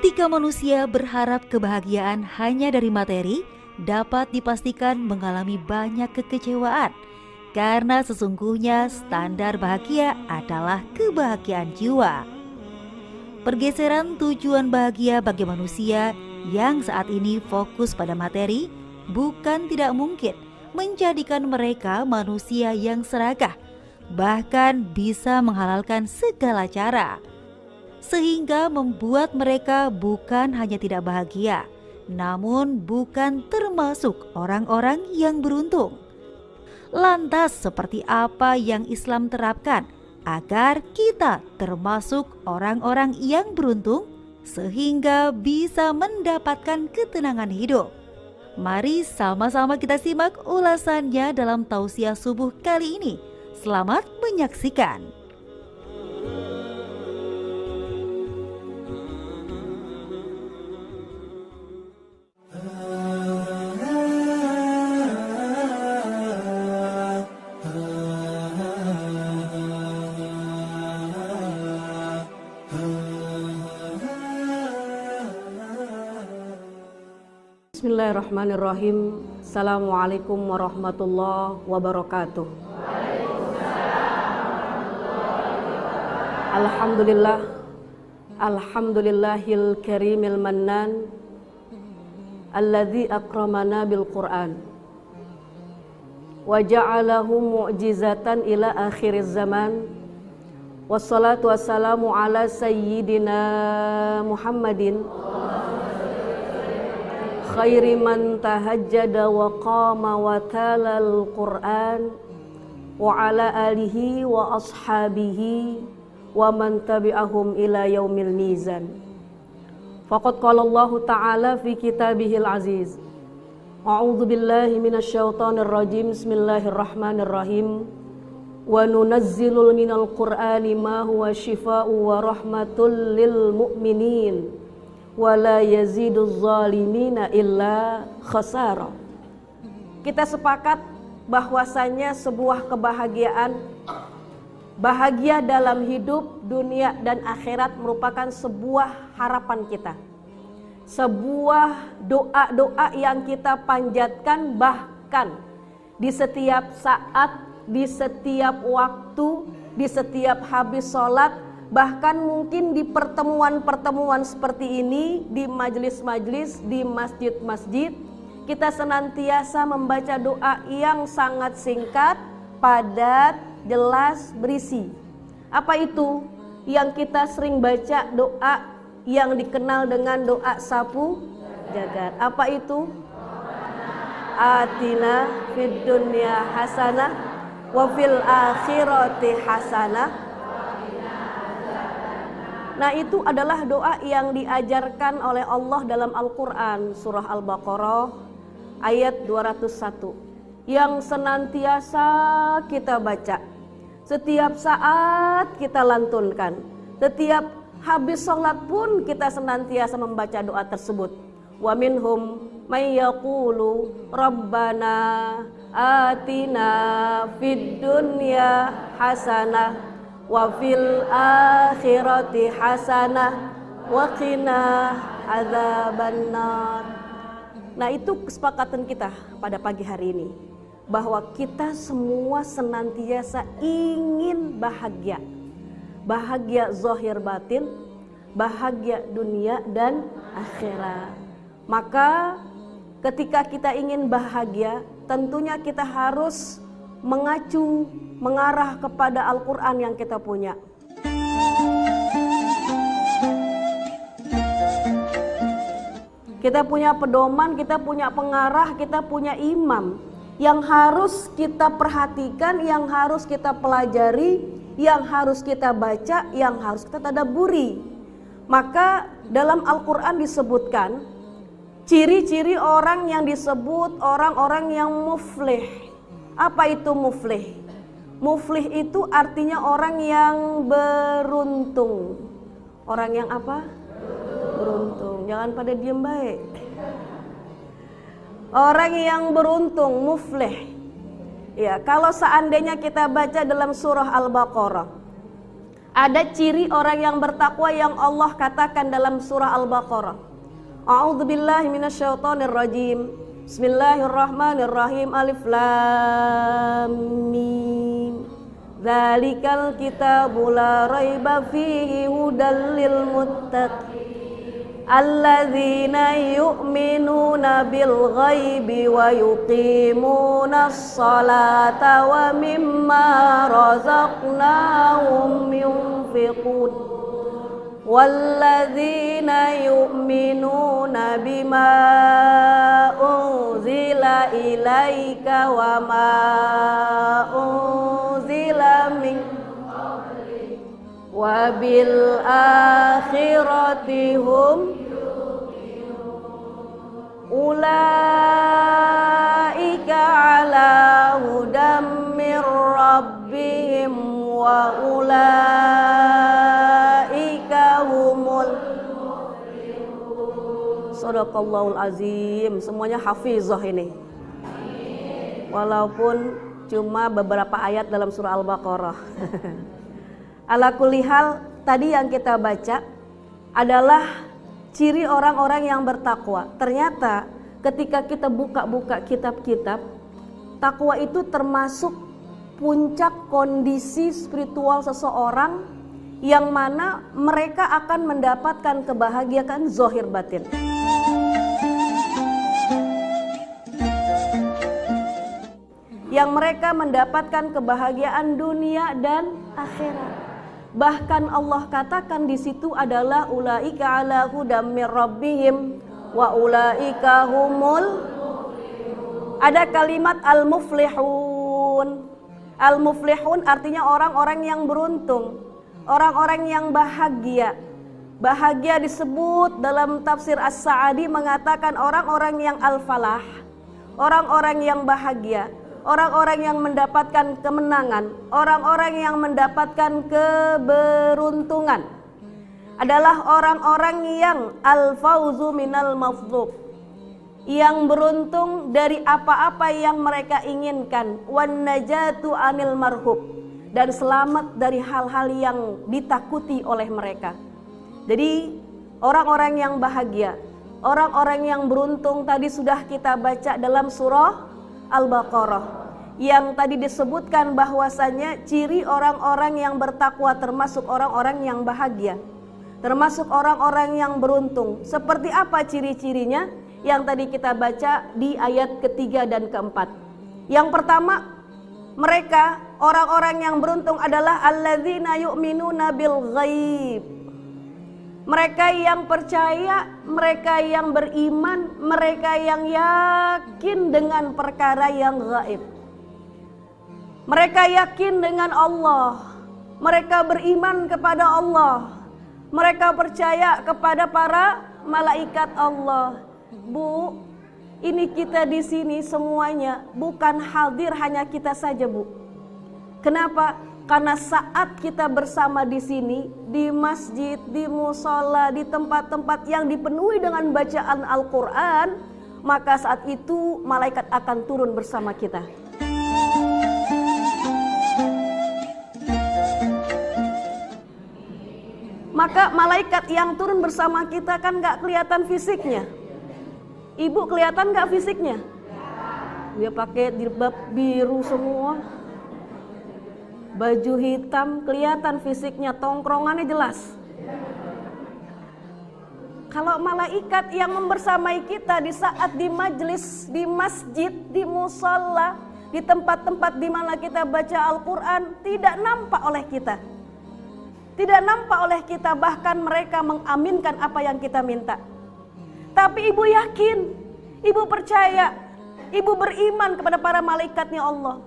Ketika manusia berharap kebahagiaan hanya dari materi, dapat dipastikan mengalami banyak kekecewaan. Karena sesungguhnya standar bahagia adalah kebahagiaan jiwa. Pergeseran tujuan bahagia bagi manusia yang saat ini fokus pada materi bukan tidak mungkin menjadikan mereka manusia yang serakah, bahkan bisa menghalalkan segala cara, sehingga membuat mereka bukan hanya tidak bahagia, namun bukan termasuk orang-orang yang beruntung. Lantas seperti apa yang Islam terapkan agar kita termasuk orang-orang yang beruntung sehingga bisa mendapatkan ketenangan hidup? Mari sama-sama kita simak ulasannya dalam tausiah subuh kali ini. Selamat menyaksikan. Bismillahirrahmanirrahim. Assalamualaikum warahmatullahi wabarakatuh. Alhamdulillah, alhamdulillahil karimil mannan, alladzi akramana bil Qur'an wa ja'alahu mu'jizatan ila akhiriz zaman. Wassalatu wassalamu ala sayyidina Muhammadin khairi man tahajjada wa qama wa talal Qur'an wa ala alihi wa ashabihi wa man tabi'ahum ila yaumil mizan. Faqad qala Allah ta'ala fi kitabihil aziz. A'udzu billahi minasyaitonir rajim. Bismillahirrahmanirrahim. Wa nunazzilul minal Qur'ani ma huwa shifaa'un wa rahmatul lil mu'minin wala yaziduz zalimina illa khasara. Kita sepakat bahwasanya sebuah kebahagiaan, bahagia dalam hidup, dunia dan akhirat merupakan sebuah harapan kita. Sebuah doa-doa yang kita panjatkan bahkan di setiap saat, di setiap waktu, di setiap habis sholat, bahkan mungkin di pertemuan-pertemuan seperti ini, di majelis-majelis, di masjid-masjid, kita senantiasa membaca doa yang sangat singkat, padat, jelas, berisi. Apa itu? Yang kita sering baca doa yang dikenal dengan doa sapu jagat. Apa itu? Atina fid dunya hasanah wa fil akhirati hasanah. Nah, itu adalah doa yang diajarkan oleh Allah dalam Al-Quran, surah Al-Baqarah ayat 201, yang senantiasa kita baca, setiap saat kita lantunkan, setiap habis sholat pun kita senantiasa membaca doa tersebut. Wa minhum may yaqulu rabbana atina fid dunya hasanah wa fil akhirati hasanah wa qina adzabannar. Nah, itu kesepakatan kita pada pagi hari ini, bahwa kita semua senantiasa ingin bahagia. Bahagia zahir batin, bahagia dunia dan akhirat. Maka ketika kita ingin bahagia, tentunya kita harus mengarah kepada Al-Quran yang kita punya. Kita punya pedoman, kita punya pengarah, kita punya imam yang harus kita perhatikan, yang harus kita pelajari, yang harus kita baca, yang harus kita tadabburi. Maka dalam Al-Quran disebutkan ciri-ciri orang yang disebut orang-orang yang muflih. Apa itu muflih? Muflih itu artinya orang yang beruntung. Orang yang apa? Beruntung. Jangan pada diem baik. Orang yang beruntung, muflih. Ya, kalau seandainya kita baca dalam surah Al-Baqarah Ada ciri orang yang bertakwa yang Allah katakan dalam surah Al-Baqarah. A'udzubillahi minasyaitonirrajim. Bismillahirrahmanirrahim. Alif lam mim. Dzalikal kitabu la raiba fihi hudal lil muttaqin. Alladzina yu'minuna bil ghaibi wa yuqimunas salata wa mimma razaqnahum yunfiqun. Walladzina yu'minuna bima unzila ilaika wa ma unzila min wa bil akhirati hum ulaika ala hudam mir rabbihim wa ulaika humul. Shadaqallahul azim. Semuanya hafizah ini. Walaupun cuma beberapa ayat dalam surah Al-Baqarah. Ala kulli hal, tadi yang kita baca adalah ciri orang-orang yang bertakwa. Ternyata ketika kita buka-buka kitab-kitab, takwa itu termasuk puncak kondisi spiritual seseorang yang mana mereka akan mendapatkan kebahagiaan zahir batin. Yang mereka mendapatkan kebahagiaan dunia dan akhirat. Bahkan Allah katakan di situ adalah ulaika ala hudam mir rabbihim wa ulaika humul. Ada kalimat al-muflihun. Al-muflihun artinya orang-orang yang beruntung, orang-orang yang bahagia. Bahagia disebut dalam tafsir As-Sa'adi mengatakan orang-orang yang al-falah, orang-orang yang bahagia. Orang-orang yang mendapatkan kemenangan, orang-orang yang mendapatkan keberuntungan adalah orang-orang yang al-fauzu minal mafdhub, yang beruntung dari apa-apa yang mereka inginkan, wan najatu anil marhub, dan selamat dari hal-hal yang ditakuti oleh mereka. Jadi orang-orang yang bahagia, orang-orang yang beruntung tadi sudah kita baca dalam surah Al-Baqarah yang tadi disebutkan bahwasanya ciri orang-orang yang bertakwa termasuk orang-orang yang bahagia, termasuk orang-orang yang beruntung. Seperti apa ciri-cirinya yang tadi kita baca di ayat ketiga dan keempat. Yang pertama, mereka orang-orang yang beruntung adalah alladzina yu'minuna bil ghaib. Mereka yang percaya, mereka yang beriman, mereka yang yakin dengan perkara yang gaib. Mereka yakin dengan Allah, mereka beriman kepada Allah, mereka percaya kepada para malaikat Allah. Bu, ini kita di sini semuanya bukan hadir hanya kita saja, Bu. Kenapa? Karena saat kita bersama di sini, di masjid, di musola, di tempat-tempat yang dipenuhi dengan bacaan Al-Quran, maka saat itu malaikat akan turun bersama kita. Maka malaikat yang turun bersama kita kan gak kelihatan fisiknya. Ibu kelihatan gak fisiknya? Dia pakai jilbab biru semua, baju hitam, kelihatan fisiknya, tongkrongannya jelas. Kalau malaikat yang membersamai kita di saat di majlis, di masjid, di musola, di tempat-tempat di mana kita baca Al-Quran, tidak nampak oleh kita. Tidak nampak oleh kita, bahkan mereka mengaminkan apa yang kita minta. Tapi ibu yakin, ibu percaya, ibu beriman kepada para malaikatnya Allah.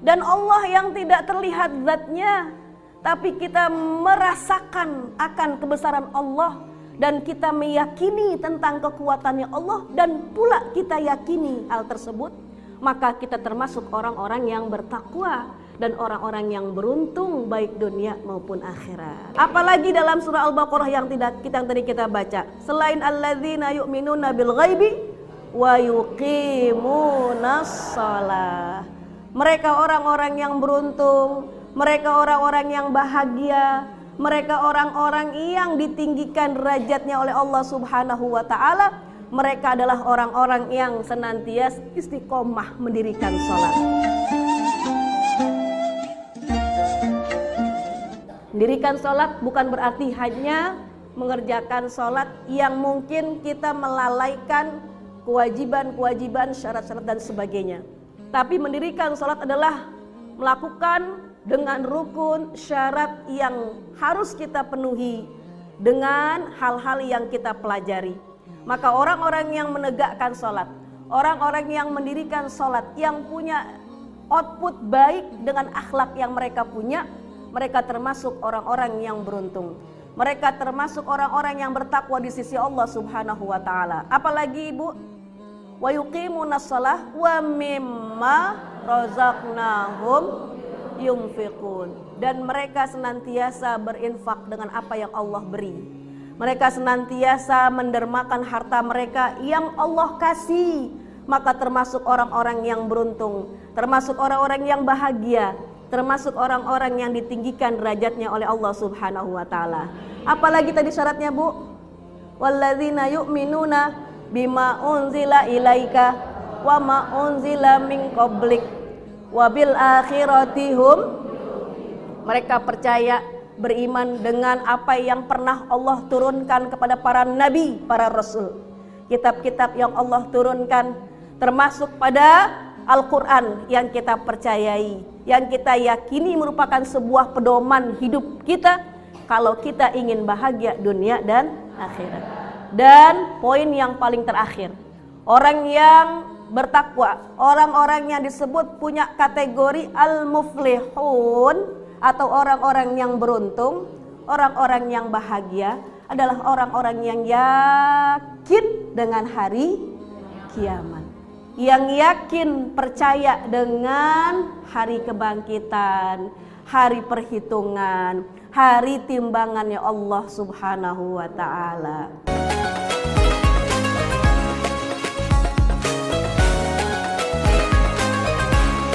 Dan Allah yang tidak terlihat zatnya, tapi kita merasakan akan kebesaran Allah, dan kita meyakini tentang kekuatannya Allah, dan pula kita yakini hal tersebut, maka kita termasuk orang-orang yang bertakwa dan orang-orang yang beruntung baik dunia maupun akhirat. Apalagi dalam surah Al-Baqarah yang tadi kita baca, selain alladzina yu'minuna bil ghaibi wa yuqimunas shalah. Mereka orang-orang yang beruntung, mereka orang-orang yang bahagia, mereka orang-orang yang ditinggikan derajatnya oleh Allah Subhanahu wa taala. Mereka adalah orang-orang yang senantiasa istiqomah mendirikan sholat. Mendirikan sholat bukan berarti hanya mengerjakan sholat yang mungkin kita melalaikan kewajiban-kewajiban, syarat-syarat dan sebagainya. Tapi mendirikan sholat adalah melakukan dengan rukun syarat yang harus kita penuhi dengan hal-hal yang kita pelajari. Maka orang-orang yang menegakkan sholat, orang-orang yang mendirikan sholat, yang punya output baik dengan akhlak yang mereka punya, mereka termasuk orang-orang yang beruntung. Mereka termasuk orang-orang yang bertakwa di sisi Allah Subhanahu wa taala. Apalagi Ibu, wa yuqimunas shalah wa mimma razaqnahum yunfiqun. Dan mereka senantiasa berinfak dengan apa yang Allah beri. Mereka senantiasa mendermakan harta mereka yang Allah kasih. Maka termasuk orang-orang yang beruntung, termasuk orang-orang yang bahagia, termasuk orang-orang yang ditinggikan derajatnya oleh Allah Subhanahu wa taala. Apalagi tadi syaratnya, Bu? Walladzina yu'minuna bima unzila ilaika wa ma unzila min qablik wa bil akhirati hum. Mereka percaya, beriman dengan apa yang pernah Allah turunkan kepada para nabi, para rasul. Kitab-kitab yang Allah turunkan termasuk pada Al-Quran yang kita percayai, yang kita yakini merupakan sebuah pedoman hidup kita kalau kita ingin bahagia dunia dan akhirat. Dan poin yang paling terakhir, orang yang bertakwa, orang-orang yang disebut punya kategori al-muflihun atau orang-orang yang beruntung, orang-orang yang bahagia adalah orang-orang yang yakin dengan hari kiamat, yang yakin percaya dengan hari kebangkitan, hari perhitungan, hari timbangannya Allah Subhanahu wa taala.